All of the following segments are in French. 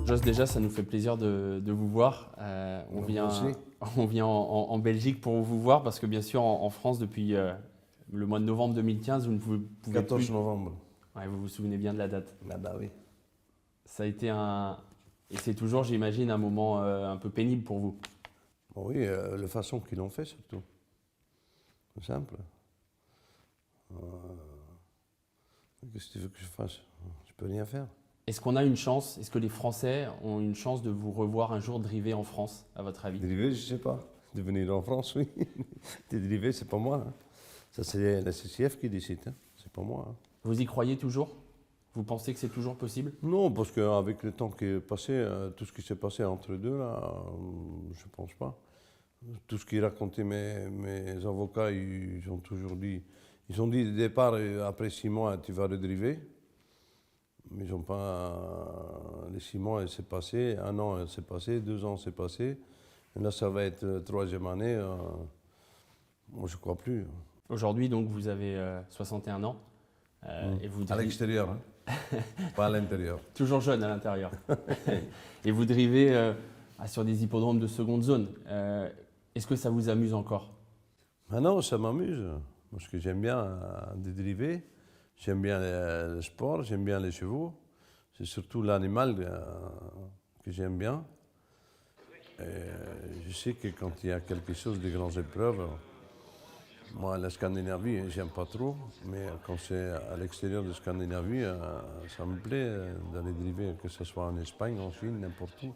Jos, déjà, ça nous fait plaisir de vous voir. On vient en Belgique pour vous voir parce que bien sûr, en France, depuis le mois de novembre 2015, vous ne pouvez 14 plus. novembre. Ouais, vous vous souvenez bien de la date. Ah bah oui. Ça a été et c'est toujours, j'imagine, un moment un peu pénible pour vous. Bon, oui, la façon qu'ils l'ont fait surtout. C'est simple. Qu'est-ce que tu veux que je fasse? Je peux rien faire. Est-ce qu'on a une chance, est-ce que les Français ont une chance de vous revoir un jour driver en France, à votre avis? Dérivé, je sais pas. De venir en France, oui. Dérivé, c'est pas moi. Hein. Ça, c'est la CCF qui décide. Hein. C'est pas moi. Hein. Vous y croyez toujours? Vous pensez que c'est toujours possible? Non, parce qu'avec le temps qui est passé, tout ce qui s'est passé entre les deux, là, je pense pas. Tout ce qu'ils racontaient mes avocats, ils ont toujours dit. Ils ont dit au départ, après 6 mois, tu vas redriver. Mais ils n'ont pas. Les 6 mois, c'est passé. 1 an, c'est passé. 2 ans, c'est passé. Et là, ça va être 3e année. Moi, je ne crois plus. Aujourd'hui, donc, vous avez 61 ans. Et vous À l'extérieur, hein. Pas à l'intérieur. Toujours jeune à l'intérieur. Et vous drivez sur des hippodromes de seconde zone. Est-ce que ça vous amuse encore? Maintenant, ça m'amuse. Parce que j'aime bien driver. J'aime bien le sport, j'aime bien les chevaux. C'est surtout l'animal que j'aime bien. Et je sais que quand il y a quelque chose de grandes épreuves, moi, la Scandinavie, j'aime pas trop, mais quand c'est à l'extérieur de Scandinavie, ça me plaît d'aller driver, que ce soit en Espagne, en Chine, n'importe où.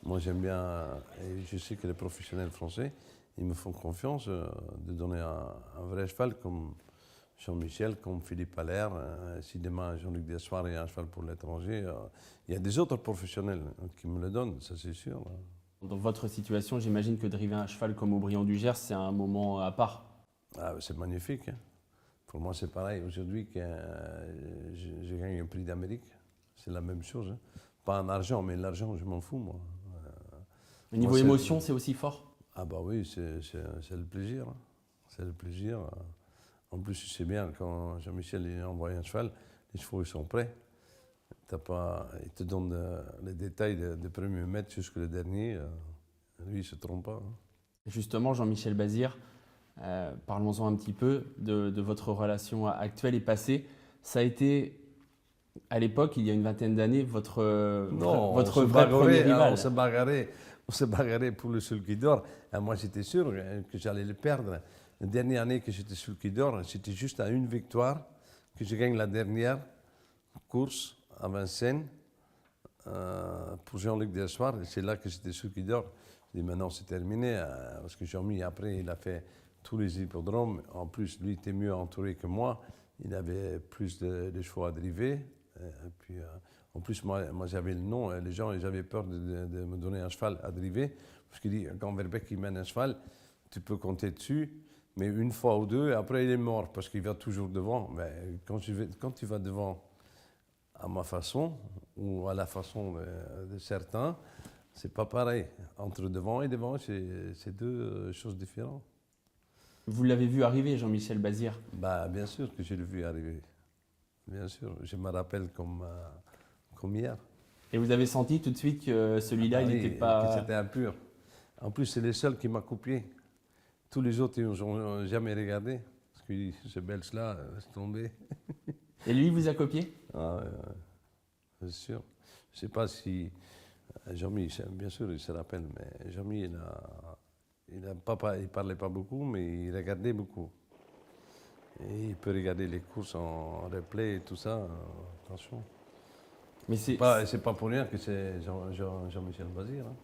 Moi, j'aime bien, et je sais que les professionnels français, ils me font confiance de donner un vrai cheval comme Jean-Michel, comme Philippe Allaire. Si demain Jean-Luc Dessoir est un cheval pour l'étranger, il y a des autres professionnels qui me le donnent, ça c'est sûr. Dans votre situation, j'imagine que driver un cheval comme Aubryon du Gers, c'est un moment à part. Ah, c'est magnifique. Hein. Pour moi, c'est pareil. Aujourd'hui, que je gagne un prix d'Amérique, c'est la même chose. Hein. Pas en argent, mais l'argent, je m'en fous, moi. Au niveau émotion, c'est aussi fort? Ah bah oui, c'est le plaisir. Hein. C'est le plaisir. En plus, tu sais bien, quand Jean-Michel envoie un cheval, les chevaux ils sont prêts. Il te donne les détails des premiers mètres jusqu'au dernier. Lui, il ne se trompe pas. Hein. Justement, Jean-Michel Bazir, parlons-en un petit peu de votre relation actuelle et passée. Ça a été, à l'époque, il y a une vingtaine d'années, votre vrai premier rival. On se bagarrait pour le sulky d'or. Moi, j'étais sûr que j'allais le perdre. La dernière année que j'étais sulky d'or, c'était juste à une victoire que je gagne la dernière course à Vincennes pour Jean-Luc Dessoir. C'est là que j'étais sulky d'or. Je dis maintenant c'est terminé parce que Jean-Mi après il a fait tous les hippodromes. En plus lui était mieux entouré que moi. Il avait plus de chevaux à driver. Et puis, en plus moi j'avais le nom. Les gens ils avaient peur de me donner un cheval à driver parce qu'il dit quand Verbeek il mène un cheval, tu peux compter dessus. Mais une fois ou deux, après il est mort parce qu'il va toujours devant. Mais quand tu vas devant à ma façon ou à la façon de certains, c'est pas pareil. Entre devant et devant, c'est deux choses différentes. Vous l'avez vu arriver, Jean-Michel Bazir? Bah, bien sûr que je l'ai vu arriver. Bien sûr, je me rappelle comme hier. Et vous avez senti tout de suite que celui-là, il n'était pas... Que c'était impur. En plus, c'est le seul qui m'a copié. Tous les autres, ils n'ont jamais regardé. Parce que ce Belge-là, laisse tomber. Et lui, il vous a copié? Ah, c'est sûr. Je ne sais pas si... Jean-Mi, bien sûr, il se rappelle, mais Jean-Mi, il ne parlait pas beaucoup, mais il regardait beaucoup. Et il peut regarder les courses en replay et tout ça, attention. Mais c'est pas pour rien que c'est Jean-Michel Bazir. Hein.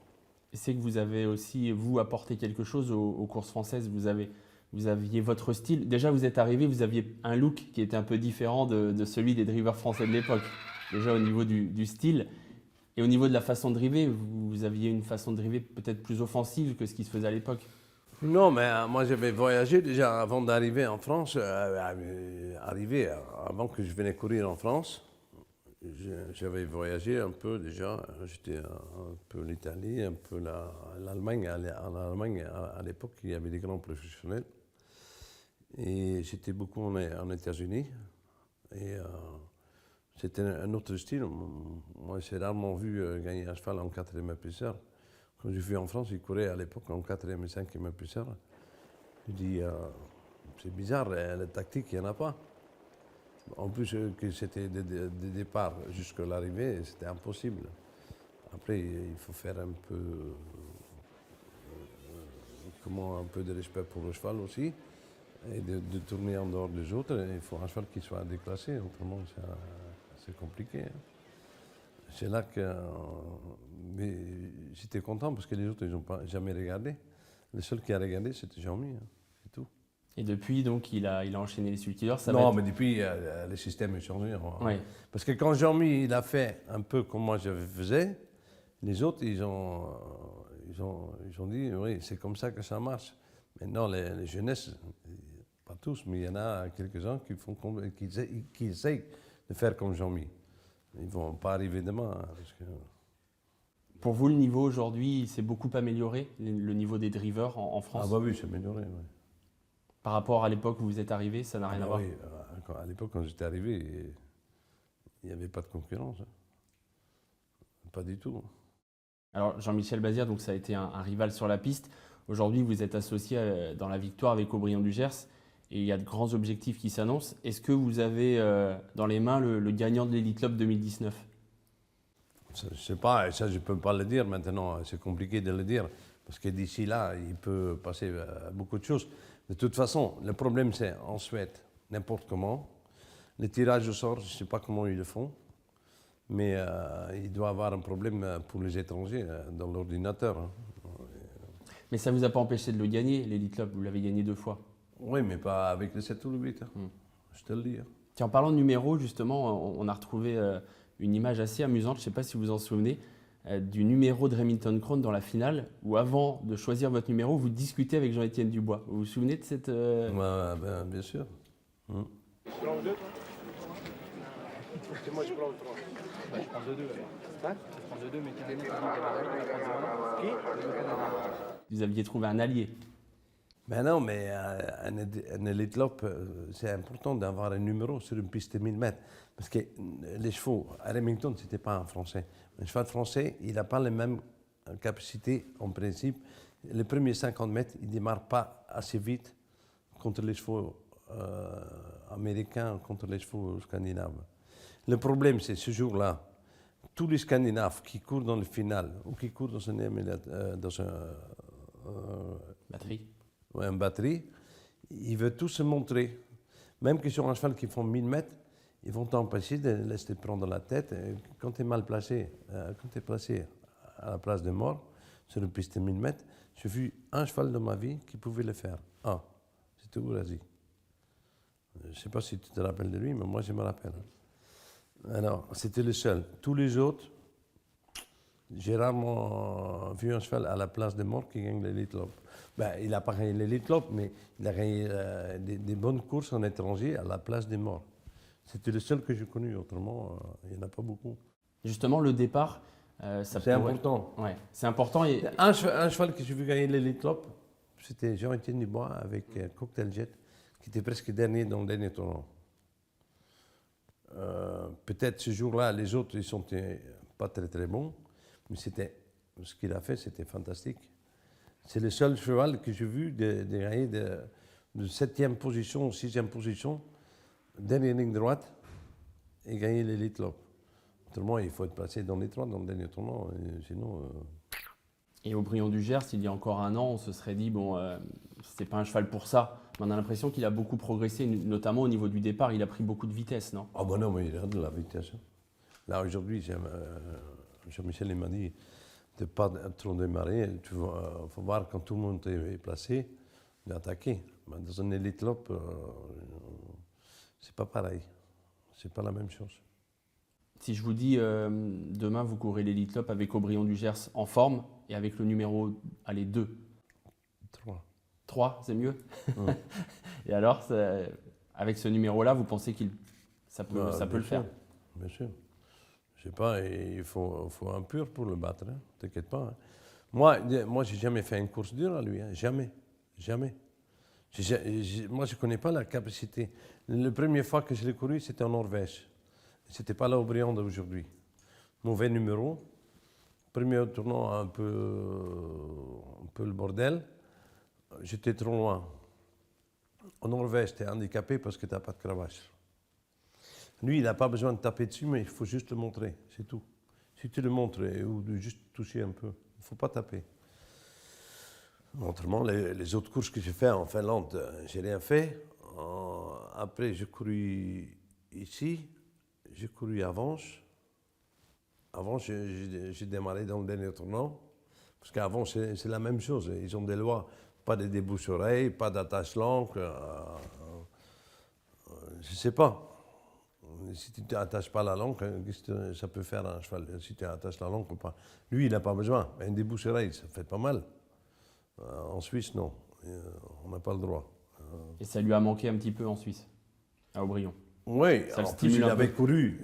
C'est que vous avez aussi, vous, apporté quelque chose aux courses françaises. Vous aviez votre style. Déjà, vous êtes arrivé, vous aviez un look qui était un peu différent de celui des drivers français de l'époque. Déjà au niveau du style. Et au niveau de la façon de driver, vous aviez une façon de driver peut-être plus offensive que ce qui se faisait à l'époque. Non, mais moi j'avais voyagé déjà avant d'arriver en France, avant que je venais courir en France. J'avais voyagé un peu déjà, j'étais un peu l'Italie, un peu l'Allemagne. En Allemagne, à l'époque, il y avait des grands professionnels. Et j'étais beaucoup en États-Unis. Et C'était un autre style. Moi, j'ai rarement vu gagner un cheval en 4e épaisseur. Quand j'ai vu en France, il courait à l'époque en 4e et 5e épaisseur. Je dis, c'est bizarre, la tactique, il n'y en a pas. En plus, que c'était des départs jusqu'à l'arrivée, c'était impossible. Après, il faut faire un peu, un peu de respect pour le cheval aussi, et de tourner en dehors des autres. Il faut un cheval qui soit déclassé, autrement c'est compliqué. Hein. C'est là que mais j'étais content parce que les autres, ils n'ont pas jamais regardé. Le seul qui a regardé, c'était Jean-Mi, hein, c'est tout. Et depuis, donc, il a enchaîné les sulkidors. Non, mais depuis, le système a changé. Hein. Ouais. Parce que quand Jean-Mi il a fait un peu comme moi je faisais, les autres, ils ont dit, oui, c'est comme ça que ça marche. Maintenant, les jeunesses, pas tous, mais il y en a quelques-uns qui essayent de faire comme Jean-Mi. Ils ne vont pas arriver demain. Hein, parce que... Pour vous, le niveau aujourd'hui, s'est beaucoup amélioré, le niveau des drivers en France? Ah bah oui, c'est amélioré, oui. Par rapport à l'époque où vous êtes arrivé, ça n'a rien à voir? Oui, à l'époque, quand j'étais arrivé, il n'y avait pas de concurrence. Hein. Pas du tout. Alors, Jean-Michel Bazir, donc ça a été un rival sur la piste. Aujourd'hui, vous êtes associé dans la victoire avec Aubryon du Gers et il y a de grands objectifs qui s'annoncent. Est-ce que vous avez dans les mains le gagnant de l'Elite Club 2019? Je ne sais pas, ça je ne peux pas le dire maintenant, c'est compliqué de le dire, parce que d'ici là, il peut passer beaucoup de choses. De toute façon, le problème c'est en Suède, n'importe comment. Le tirage au sort, je ne sais pas comment ils le font, mais il doit y avoir un problème pour les étrangers dans l'ordinateur. Hein. Mais ça ne vous a pas empêché de le gagner, l'Elite Club, vous l'avez gagné 2 fois. Oui, mais pas avec le 7 ou le 8, hein. Je te le dis. Hein. Tiens, en parlant de numéros, justement, on a retrouvé une image assez amusante, je ne sais pas si vous vous en souvenez, du numéro de Remington Crown dans la finale, où avant de choisir votre numéro, vous discutez avec Jean-Étienne Dubois. Vous vous souvenez de cette... Ouais, bien sûr. Tu prends le 2, toi? C'est moi, je prends le 3. Bah, je prends le 2. Hein? Je prends le 2, mais carrément, tu prends le 3. Qui? Vous aviez trouvé un allié. Ben non, mais un Elite Club, c'est important d'avoir un numéro sur une piste de 1000 mètres. Parce que les chevaux, à Remington, ce n'était pas un Français. Un cheval français, il n'a pas les mêmes capacités en principe. Les premiers 50 mètres, il ne démarre pas assez vite contre les chevaux américains, contre les chevaux scandinaves. Le problème, c'est ce jour-là, tous les Scandinaves qui courent dans le final ou qui courent dans une batterie, ils veulent tous se montrer. Même que sur un cheval qui font 1000 mètres, ils vont t'empêcher de laisser prendre la tête. Quand tu es mal placé, quand tu es placé à la place de mort, sur une piste de 1000 mètres, j'ai vu un cheval de ma vie qui pouvait le faire. Un, c'était Ourasi. Je ne sais pas si tu te rappelles de lui, mais moi je me rappelle. Alors, c'était le seul. Tous les autres, j'ai rarement vu un cheval à la place de mort qui gagne l'Elite Club. Ben, il n'a pas gagné l'Elite Club, mais il a gagné des bonnes courses en étranger à la place des morts. C'était le seul que j'ai connu, autrement, il n'y en a pas beaucoup. Justement, le départ, c'est important. Ouais, c'est important. Et... Un cheval que j'ai vu gagner l'Elite Club, c'était Jean-Étienne Dubois avec Cocktail Jet, qui était presque dernier dans le dernier tournoi. Peut-être ce jour-là, les autres, ils ne sont pas très très bons, mais ce qu'il a fait, c'était fantastique. C'est le seul cheval que j'ai vu de gagner de 7e position ou 6e position, dernière ligne droite, et gagner l'Elite Club. Autrement, il faut être placé dans les 3 dans le dernier tournoi, sinon... Et Aubryon du Gers, il y a encore un an, on se serait dit, bon, c'était pas un cheval pour ça. Mais on a l'impression qu'il a beaucoup progressé, notamment au niveau du départ, il a pris beaucoup de vitesse, non? Ah ben non, mais il a de la vitesse. Là, aujourd'hui, Jean-Michel m'a dit de ne pas trop démarrer. Il faut voir quand tout le monde est placé, d'attaquer. Dans un Elite Club, c'est pas pareil. C'est pas la même chose. Si je vous dis, demain, vous courez l'Elite Club avec Aubryon du Gers en forme et avec le numéro, allez, 2. 3. 3, c'est mieux. Et alors, avec ce numéro-là, vous pensez que ça peut le faire? Bien sûr. Je sais pas, il faut un pur pour le battre, hein. T'inquiète pas. Hein. Moi, j'ai jamais fait une course dure à lui, hein. Jamais. Moi, je connais pas la capacité. La première fois que je l'ai couru, c'était en Norvège. C'était pas la Aubryon d'aujourd'hui. Mauvais numéro. Premier tournant, un peu le bordel. J'étais trop loin. En Norvège, tu es handicapé parce que tu n'as pas de cravache. Lui, il n'a pas besoin de taper dessus, mais il faut juste le montrer, c'est tout. Si tu le montres ou de juste toucher un peu, il ne faut pas taper. Autrement, les autres courses que j'ai fait en Finlande, j'ai rien fait. Après, j'ai couru ici, j'ai couru à Avance. Avant, j'ai démarré dans le dernier tournant. Parce qu'avant, c'est la même chose. Ils ont des lois, pas de débouche-oreille, pas d'attache langue. Je ne sais pas. Si tu n'attaches pas la langue, qu'est-ce que ça peut faire à un cheval? Si tu attaches la langue ou pas. Lui, il n'a pas besoin. Un débouche-oreille, ça fait pas mal. En Suisse, non. On n'a pas le droit. Et ça lui a manqué un petit peu en Suisse, à Aubryon. Oui, Ça le en plus, stimule il un avait peu. couru.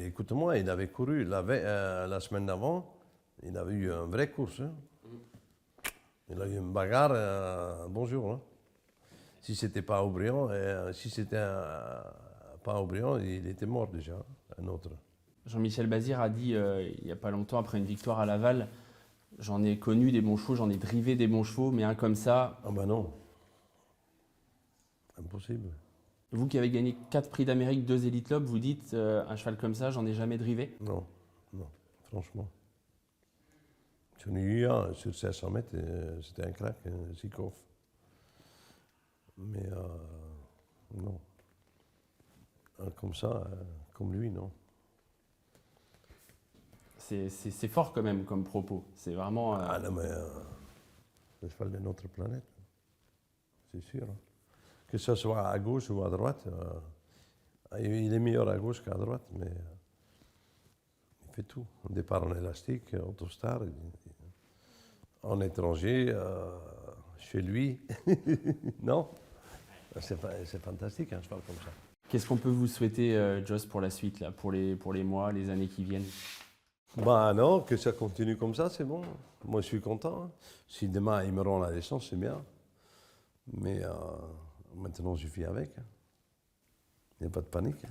Écoute-moi, il avait couru la semaine d'avant. Il avait eu une vraie course. Hein. Il a eu une bagarre. Bonjour. Hein. Si c'était pas Aubryon, si c'était pas Aubryon, il était mort déjà. Un autre. Jean-Michel Bazir a dit il n'y a pas longtemps, après une victoire à Laval, j'en ai connu des bons chevaux, j'en ai drivé des bons chevaux, mais un comme ça, Ah ben non. Impossible. vous qui avez gagné 4 prix d'Amérique, 2 Elite Lob, vous dites un cheval comme ça, j'en ai jamais drivé. Non, non, franchement. J'en ai eu un sur 500 mètres, c'était un crack, Zikov. Mais non. Un comme ça, comme lui, non. C'est fort quand même comme propos. C'est vraiment. Ah non, mais le cheval de notre planète, c'est sûr. Hein. Que ce soit à gauche ou à droite, il est meilleur à gauche qu'à droite, mais il fait tout. On départ en élastique, autostar, en étranger, chez lui. Non, c'est fantastique un cheval comme ça. Qu'est-ce qu'on peut vous souhaiter, Joss, pour la suite, là, pour les mois, les années qui viennent? Bah non, que ça continue comme ça, c'est bon. Moi, je suis content. Hein. Si demain, ils me rendent la licence, c'est bien. Mais maintenant, je vis avec. Il n'y a pas de panique.